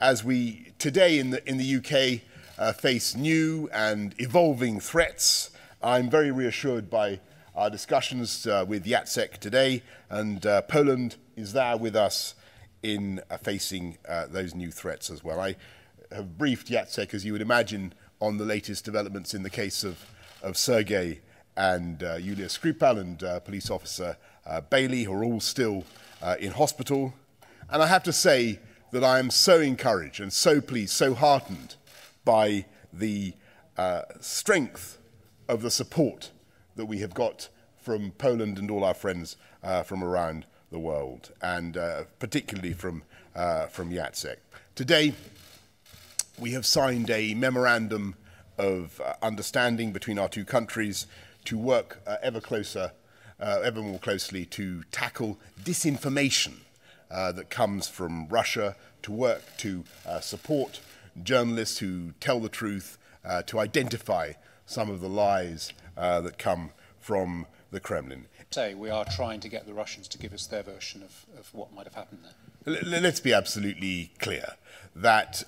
as we today in the UK face new and evolving threats, I'm very reassured by our discussions with Jacek today, and Poland is there with us in facing those new threats as well. I have briefed Jacek, as you would imagine, on the latest developments in the case of Sergei and Julia Skripal and police officer Bailey, who are all still in hospital. And I have to say that I am so encouraged and so pleased, so heartened by the strength of the support that we have got from Poland and all our friends from around the world, and particularly from Jacek. Today, we have signed a memorandum of understanding between our two countries to work ever more closely to tackle disinformation that comes from Russia, to work to support journalists who tell the truth, to identify some of the lies that come from the Kremlin. We are trying to get the Russians to give us their version of what might have happened there. Let's be absolutely clear that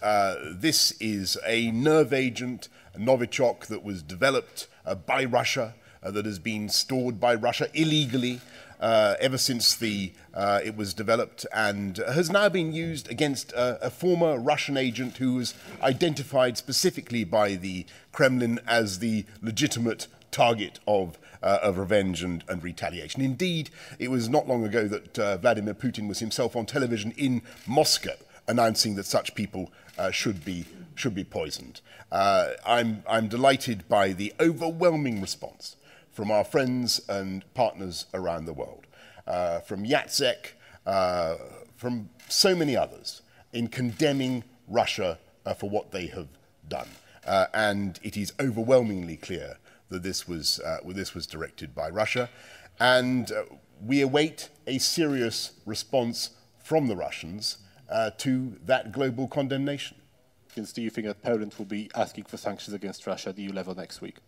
this is a nerve agent, a Novichok, that was developed by Russia, that has been stored by Russia illegally ever since it was developed, and has now been used against a former Russian agent who was identified specifically by the Kremlin as the legitimate target of revenge and retaliation. Indeed, it was not long ago that Vladimir Putin was himself on television in Moscow announcing that such people should be poisoned. I'm delighted by the overwhelming response from our friends and partners around the world, from Jacek, from so many others, in condemning Russia for what they have done. And it is overwhelmingly clear that this was directed by Russia, and we await a serious response from the Russians to that global condemnation. Do you think that Poland will be asking for sanctions against Russia at EU level next week?